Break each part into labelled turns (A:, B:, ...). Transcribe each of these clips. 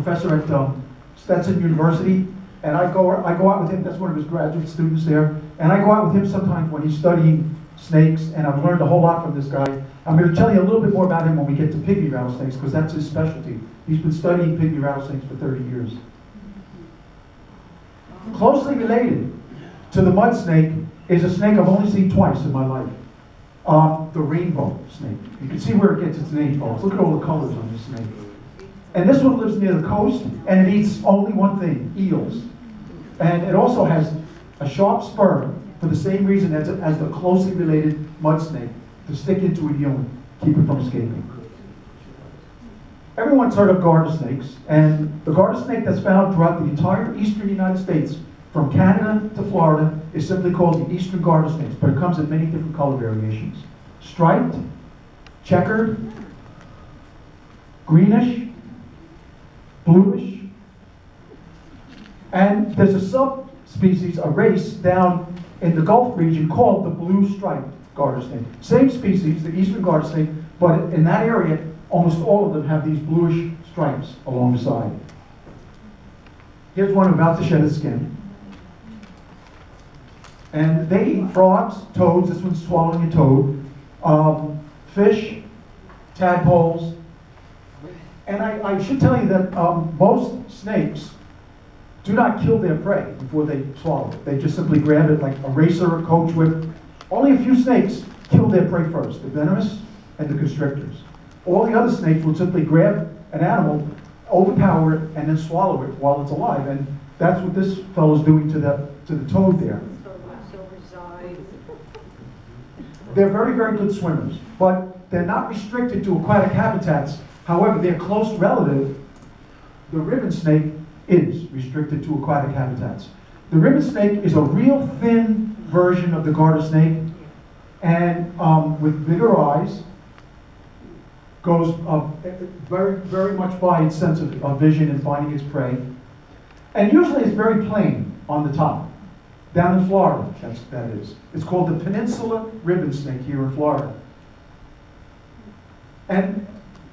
A: professor at Stetson University, and I go out with him. That's one of his graduate students there, and I go out with him sometimes when he's studying snakes, and I've learned a whole lot from this guy. I'm going to tell you a little bit more about him when we get to pygmy rattlesnakes, because that's his specialty. He's been studying pygmy rattlesnakes for 30 years. Closely related to the mud snake is a snake I've only seen twice in my life. The rainbow snake. You can see where it gets its name, folks. Look at all the colors on this snake. And this one lives near the coast, and it eats only one thing, eels. And it also has a sharp spur for the same reason as the closely related mud snake, to stick into an eel and keep it from escaping. Everyone's heard of garter snakes, and the garter snake that's found throughout the entire eastern United States, from Canada to Florida, is simply called the eastern garter snakes, but it comes in many different color variations. Striped, checkered, greenish, bluish, and there's a subspecies, a race down in the Gulf region called the blue striped garter snake. Same species, the eastern garter snake, but in that area, almost all of them have these bluish stripes along the side. Here's one about to shed its skin. And they eat frogs, toads, this one's swallowing a toad, fish, tadpoles. And I should tell you that most snakes do not kill their prey before they swallow it. They just simply grab it like a racer or coach whip. Only a few snakes kill their prey first, the venomous and the constrictors. All the other snakes will simply grab an animal, overpower it, and then swallow it while it's alive. And that's what this fellow's doing to the toad there. They're very, very good swimmers, but they're not restricted to aquatic habitats. However, their close relative, the ribbon snake, is restricted to aquatic habitats. The ribbon snake is a real thin version of the garter snake, and with bigger eyes, goes very, very much by its sense of vision and finding its prey. And usually it's very plain on the top. Down in Florida, that is. It's called the peninsula ribbon snake here in Florida. And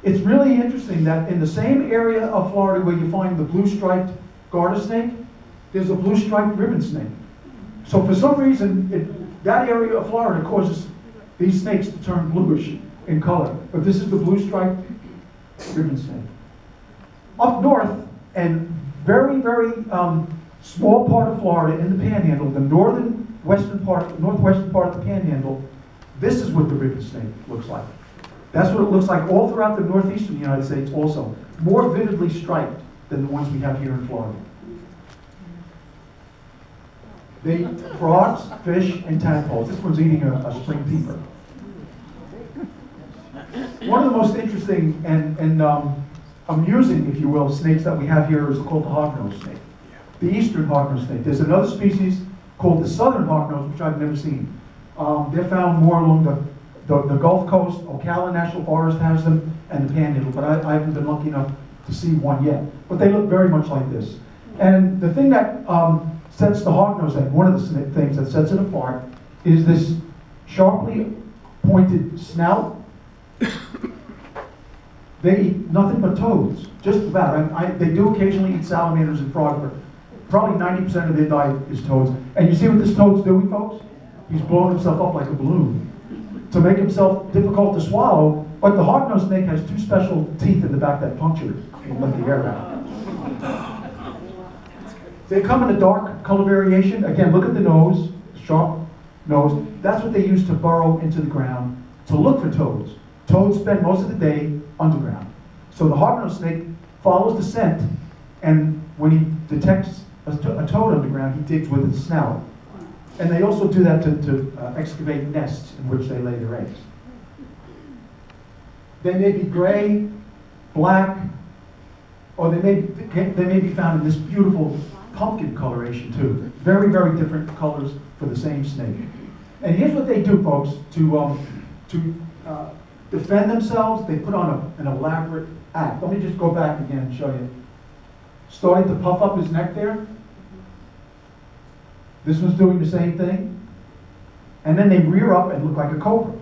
A: it's really interesting that in the same area of Florida where you find the blue striped garter snake, there's a blue striped ribbon snake. So for some reason, that area of Florida causes these snakes to turn bluish in color. But this is the blue striped ribbon snake. Up north, and very, very small part of Florida in the Panhandle, the northwestern part of the Panhandle, this is what the ribbon snake looks like. That's what it looks like all throughout the northeastern United States also. More vividly striped than the ones we have here in Florida. They eat frogs, fish, and tadpoles. This one's eating a spring peeper. One of the most interesting and amusing, if you will, snakes that we have here is called the hognose snake. The eastern hognose snake. There's another species called the southern hognose, which I've never seen. They're found more along the Gulf Coast. Ocala National Forest has them, and the Panhandle, but I haven't been lucky enough to see one yet. But they look very much like this. And the thing that sets the hognose snake, one of the things that sets it apart, is this sharply pointed snout. They eat nothing but toads, just about. They do occasionally eat salamanders and frogs, but probably 90% of their diet is toads. And you see what this toad's doing, folks? He's blowing himself up like a balloon to make himself difficult to swallow. But the hognose snake has two special teeth in the back that puncture it and let the air out. They come in a dark color variation. Again, look at the nose, sharp nose. That's what they use to burrow into the ground to look for toads. Toads spend most of the day underground. So the hognose snake follows the scent, and when he detects a toad underground, he digs with its snout. And they also do that to excavate nests in which they lay their eggs. They may be gray, black, or they may be found in this beautiful pumpkin coloration too. Very, very different colors for the same snake. And here's what they do, folks, to defend themselves. They put on an elaborate act. Let me just go back again and show you. Starting to puff up his neck there. This one's doing the same thing. And then they rear up and look like a cobra.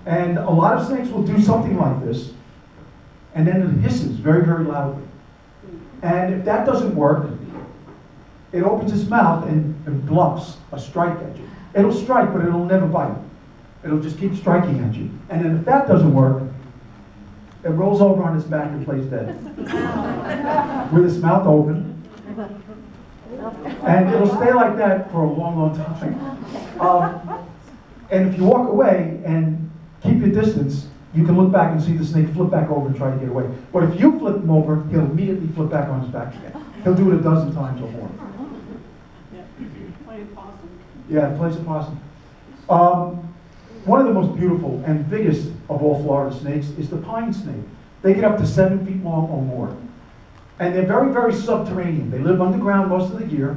A: And a lot of snakes will do something like this, and then it hisses very, very loudly. And if that doesn't work, it opens its mouth and bluffs a strike at you. It'll strike, but it'll never bite. It'll just keep striking at you. And then if that doesn't work, it rolls over on its back and plays dead. With its mouth open. And it'll stay like that for a long, long time. And if you walk away and keep your distance, you can look back and see the snake flip back over and try to get away. But if you flip him over, he'll immediately flip back on his back again. He'll do it a dozen times or more. Yeah, it plays a possum. One of the most beautiful and biggest of all Florida snakes is the pine snake. They get up to 7 feet long or more. And they're very, very subterranean. They live underground most of the year,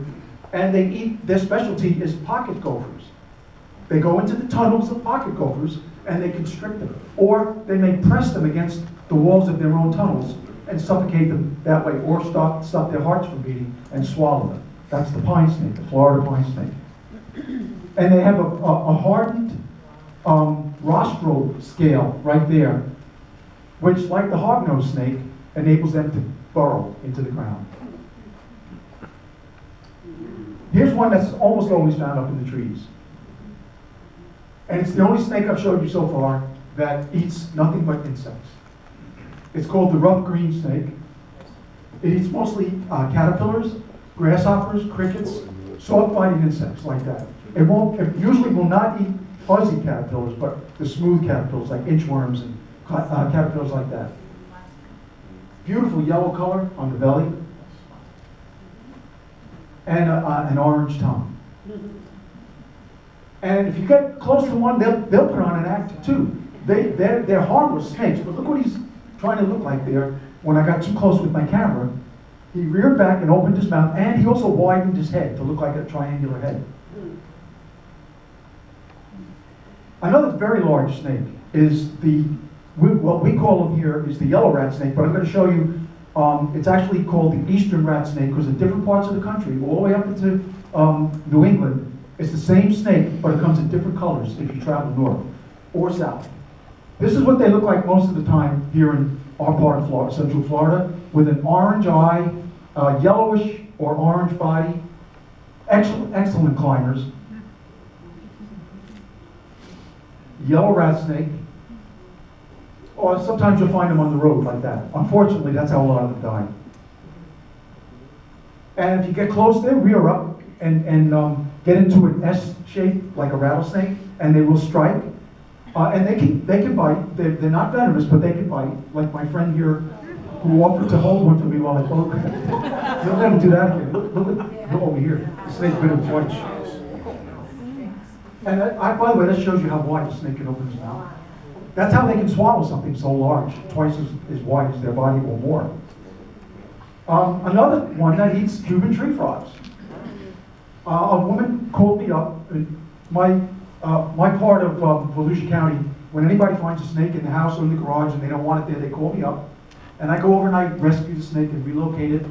A: and they eat, their specialty is pocket gophers. They go into the tunnels of pocket gophers, and they constrict them. Or they may press them against the walls of their own tunnels and suffocate them that way, or stop their hearts from beating and swallow them. That's the pine snake, the Florida pine snake. And they have a hardened rostral scale right there, which, like the hognose snake, enables them to burrow into the ground. Here's one that's almost always found up in the trees. And it's the only snake I've showed you so far that eats nothing but insects. It's called the rough green snake. It eats mostly caterpillars, grasshoppers, crickets, soft-biting insects like that. It usually will not eat fuzzy caterpillars, but the smooth caterpillars like inchworms and caterpillars like that. Beautiful yellow color on the belly, and an orange tongue. And if you get close to one, they'll put on an act too. They're harmless snakes, but look what he's trying to look like there. When I got too close with my camera, he reared back and opened his mouth, and he also widened his head to look like a triangular head. Another very large snake is what we call him here is the yellow rat snake, but I'm going to show you, it's actually called the eastern rat snake, because in different parts of the country, all the way up into New England, it's the same snake, but it comes in different colors if you travel north or south. This is what they look like most of the time here in our part of Florida, Central Florida, with an orange eye, yellowish or orange body, excellent climbers. Yellow rat snake, or sometimes you'll find them on the road like that. Unfortunately, that's how a lot of them die. And if you get close, they rear up and get into an S shape like a rattlesnake, and they will strike. And they can bite. They're not venomous, but they can bite. Like my friend here, who offered to hold one for me while I photographed. You'll never do that again. Look over here. The snake bit him twice. And by the way, that shows you how wide the snake can open his mouth. That's how they can swallow something so large, twice as wide as their body or more. Another one that eats Cuban tree frogs. A woman called me up. My part of Volusia County, when anybody finds a snake in the house or in the garage and they don't want it there, they call me up. And I go overnight, rescue the snake, and relocate it.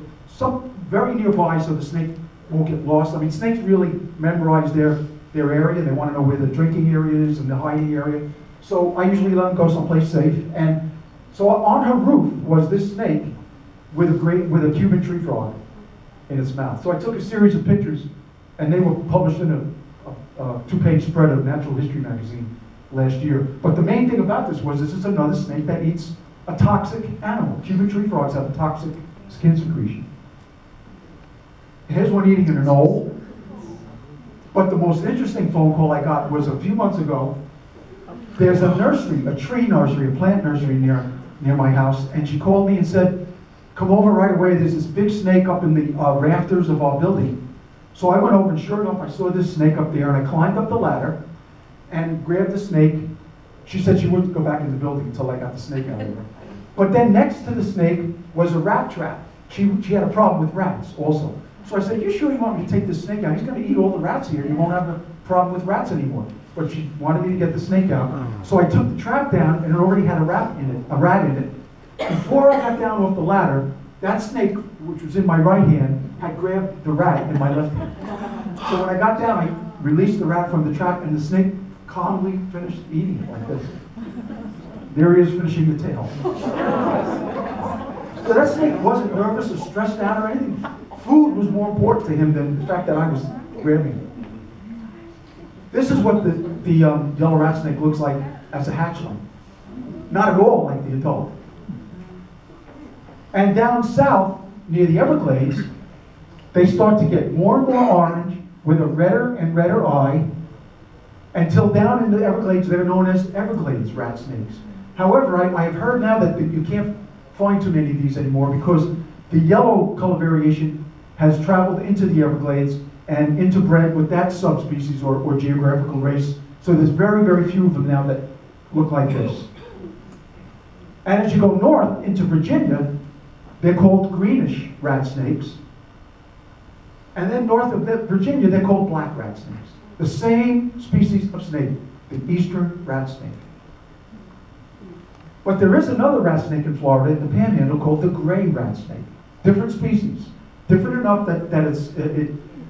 A: Very nearby so the snake won't get lost. I mean, snakes really memorize their area. They want to know where the drinking area is and the hiding area. So I usually let them go someplace safe. And so on her roof was this snake with a Cuban tree frog in its mouth. So I took a series of pictures, and they were published in a 2-page spread of Natural History magazine last year. But the main thing about this is another snake that eats a toxic animal. Cuban tree frogs have a toxic skin secretion. Here's one eating an knoll. But the most interesting phone call I got was a few months ago. There's a nursery, a tree nursery, a plant nursery near my house, and she called me and said, come over right away, there's this big snake up in the rafters of our building. So I went over, and sure enough, I saw this snake up there, and I climbed up the ladder and grabbed the snake. She said she wouldn't go back in the building until I got the snake out of her. But then next to the snake was a rat trap. She had a problem with rats also. So I said, you sure you want me to take this snake out? He's going to eat all the rats here. You won't have a problem with rats anymore. But she wanted me to get the snake out. So I took the trap down, and it already had a rat in it. Before I got down off the ladder, that snake, which was in my right hand, had grabbed the rat in my left hand. So when I got down, I released the rat from the trap, and the snake calmly finished eating it like this. There he is finishing the tail. So that snake wasn't nervous or stressed out or anything. Food was more important to him than the fact that I was grabbing it. This is what the yellow rat snake looks like as a hatchling. Not at all like the adult. And down south, near the Everglades, they start to get more and more orange with a redder and redder eye, until down in the Everglades they're known as Everglades rat snakes. However, I have heard now that you can't find too many of these anymore because the yellow color variation has traveled into the Everglades and interbred with that subspecies or geographical race. So there's very, very few of them now that look like this. And as you go north into Virginia, they're called greenish rat snakes. And then north of Virginia, they're called black rat snakes. The same species of snake, the eastern rat snake. But there is another rat snake in Florida, in the Panhandle, called the gray rat snake. Different species. Different enough that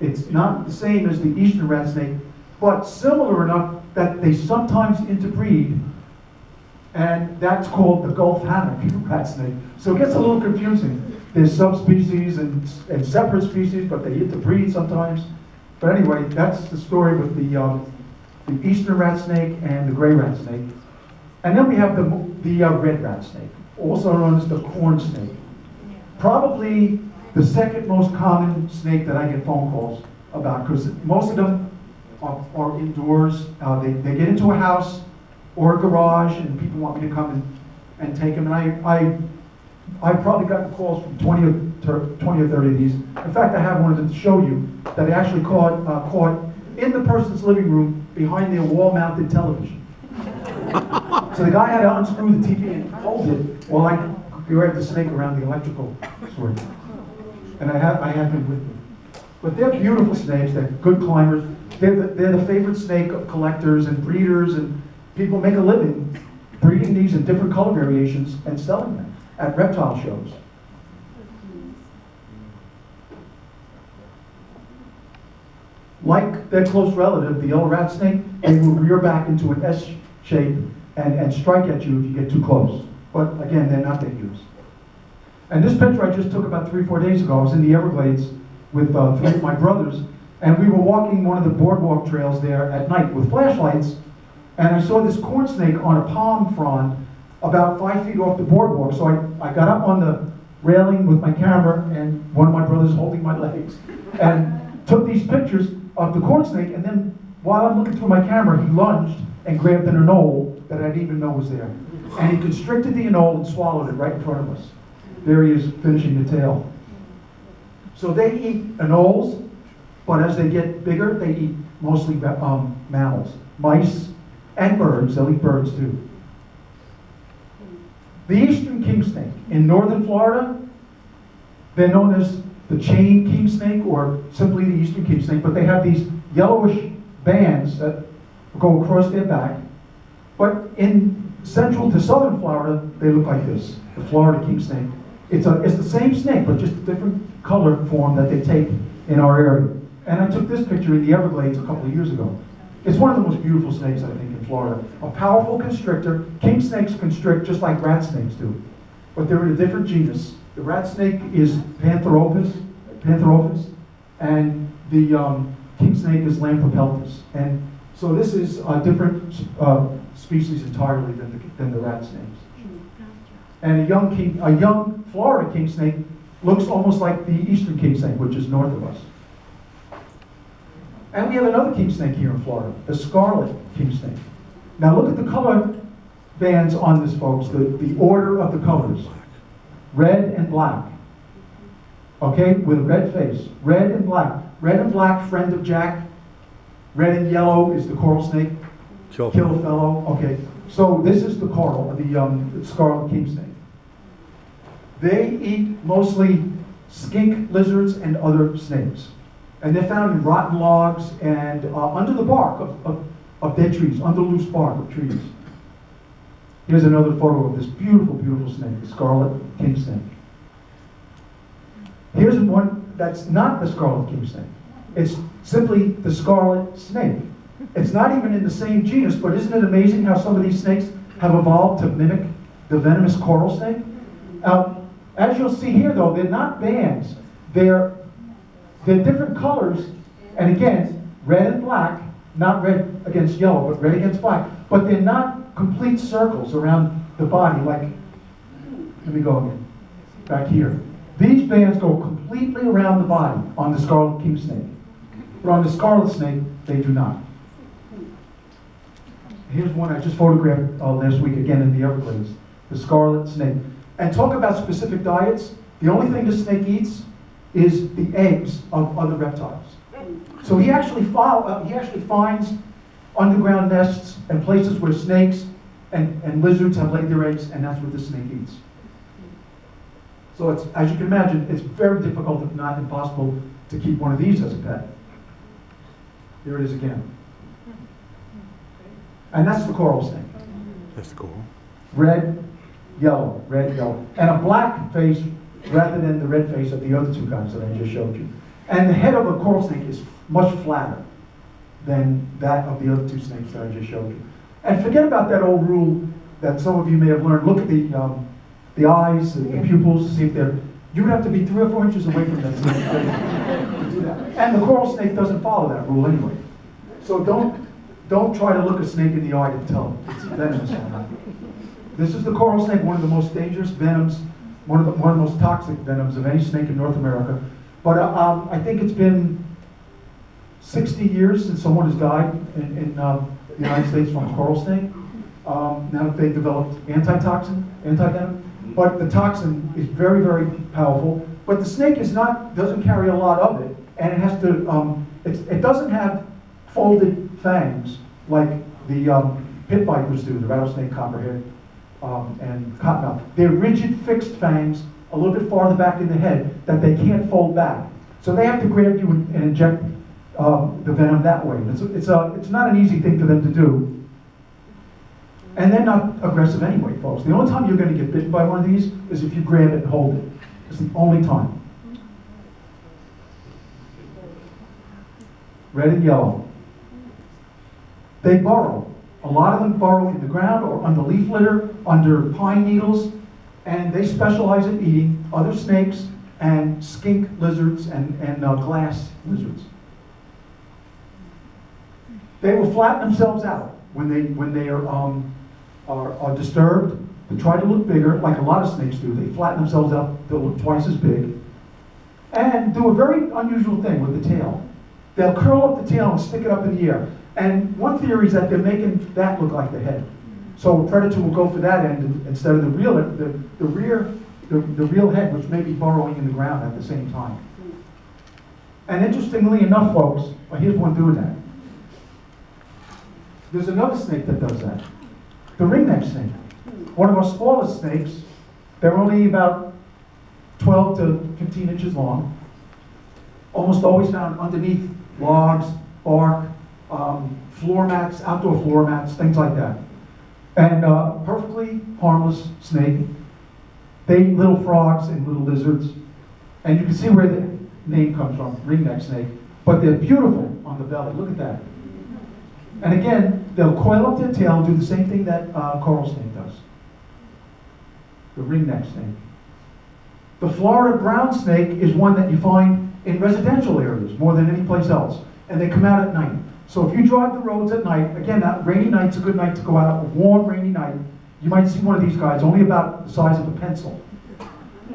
A: it's not the same as the eastern rat snake, but similar enough that they sometimes interbreed, and that's called the Gulf hammock rat snake. So it gets a little confusing. There's subspecies and separate species, but they interbreed sometimes. But anyway, that's the story with the eastern rat snake and the gray rat snake. And then we have the red rat snake, also known as the corn snake. Probably the second most common snake that I get phone calls about, because most of them are indoors. They get into a house or a garage, and people want me to come and take them. And I've probably gotten calls from 20 or 30 of these. In fact, I have one of them to show you that I actually caught in the person's living room behind their wall-mounted television. So the guy had to unscrew the TV and hold it while I grabbed the snake around the electrical sword. And I have him with me. But they're beautiful snakes. They're good climbers. They're the favorite snake collectors and breeders, and people make a living breeding these in different color variations and selling them at reptile shows. Like their close relative, the yellow rat snake, they will rear back into an S shape and strike at you if you get too close. But again, they're not dangerous. And this picture I just took about 3 or 4 days ago. I was in the Everglades with 3 of my brothers, and we were walking one of the boardwalk trails there at night with flashlights, and I saw this corn snake on a palm frond about 5 feet off the boardwalk. So I got up on the railing with my camera and one of my brothers holding my legs and took these pictures of the corn snake, and then while I'm looking through my camera, he lunged and grabbed an anole that I didn't even know was there. And he constricted the anole and swallowed it right in front of us. There he is finishing the tail. So they eat anoles, but as they get bigger, they eat mostly mammals, mice, and birds. They'll eat birds too. The eastern king snake in northern Florida, they're known as the chain king snake or simply the eastern king snake, but they have these yellowish bands that go across their back. But in central to southern Florida, they look like this, the Florida king snake. It's the same snake, but just a different color form that they take in our area. And I took this picture in the Everglades a couple of years ago. It's one of the most beautiful snakes, I think, in Florida. A powerful constrictor. King snakes constrict just like rat snakes do, but they're in a different genus. The rat snake is Pantheropus, and the king snake is Lampropeltis. And so this is a different species entirely than the rat snakes. And a young Florida king snake looks almost like the eastern king snake, which is north of us. And we have another king snake here in Florida, the scarlet king snake. Now look at the color bands on this, folks, the order of the colors. Red and black. Okay, with a red face. Red and black. Red and black, friend of Jack. Red and yellow is the coral snake. Kill a fellow. Okay, so this is the coral, the scarlet king snake. They eat mostly skink lizards and other snakes. And they're found in rotten logs and under the bark of dead trees, under loose bark of trees. Here's another photo of this beautiful, beautiful snake, the scarlet king snake. Here's one that's not the scarlet king snake. It's simply the scarlet snake. It's not even in the same genus, but isn't it amazing how some of these snakes have evolved to mimic the venomous coral snake? As you'll see here, though, they're not bands. They're different colors, and again, red and black, not red against yellow, but red against black. But they're not complete circles around the body, like, let me go again, back here. These bands go completely around the body on the scarlet king snake. But on the scarlet snake, they do not. Here's one I just photographed last week, again in the Everglades, the scarlet snake. And talk about specific diets, the only thing this snake eats is the eggs of other reptiles. So he actually finds underground nests and places where snakes and lizards have laid their eggs, and that's what the snake eats. So it's, as you can imagine, it's very difficult, if not impossible, to keep one of these as a pet. Here it is again. And that's the coral snake.
B: That's cool.
A: Red, yellow, and a black face rather than the red face of the other two guys that I just showed you. And the head of a coral snake is much flatter than that of the other two snakes that I just showed you. And forget about that old rule that some of you may have learned. Look at the eyes, the pupils, to see if they're, you would have to be 3 or 4 inches away from that snake to do that. And the coral snake doesn't follow that rule anyway. So don't try to look a snake in the eye to tell it's venomous or not. This is the coral snake, one of the most dangerous venoms, one of the most toxic venoms of any snake in North America. But I think it's been 60 years since someone has died in the United States from a coral snake. Now they developed anti-venom, but the toxin is very, very powerful. But the snake doesn't carry a lot of it, and it has to. It doesn't have folded fangs like the pit vipers do, the rattlesnake, copperhead, and cottonmouth. They're rigid, fixed fangs a little bit farther back in the head that they can't fold back. So they have to grab you and inject the venom that way. It's not an easy thing for them to do. And they're not aggressive anyway, folks. The only time you're going to get bitten by one of these is if you grab it and hold it. It's the only time. Red and yellow. They burrow. A lot of them burrow in the ground or under leaf litter, under pine needles, and they specialize in eating other snakes and skink lizards and glass lizards. They will flatten themselves out when they are disturbed. They try to look bigger, like a lot of snakes do. They flatten themselves out, they'll look twice as big, and do a very unusual thing with the tail. They'll curl up the tail and stick it up in the air. And one theory is that they're making that look like the head. So a predator will go for that end instead of the real head, which may be burrowing in the ground at the same time. And interestingly enough, folks, here's one doing that. There's another snake that does that. The ringneck snake. One of our smallest snakes. They're only about 12 to 15 inches long. Almost always found underneath logs, bark, floor mats, outdoor floor mats, things like that. And perfectly harmless snake. They eat little frogs and little lizards. And you can see where the name comes from, ringneck snake. But they're beautiful on the belly. Look at that. And again, they'll coil up their tail and do the same thing that coral snake does. The ringneck snake. The Florida brown snake is one that you find in residential areas more than any place else. And they come out at night. So if you drive the roads at night, again, rainy night's a good night to go out, a warm rainy night, you might see one of these guys, only about the size of a pencil.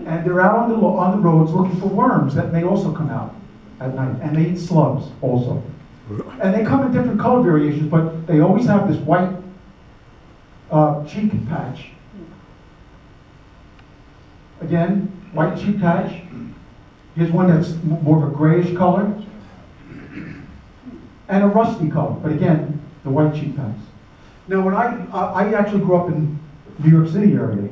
A: And they're out on the roads looking for worms that may also come out at night. And they eat slugs also. And they come in different color variations, but they always have this white cheek patch. Again, white cheek patch. Here's one that's more of a grayish color. And a rusty color, but again, the white cheek patch. Now, when I actually grew up in New York City area,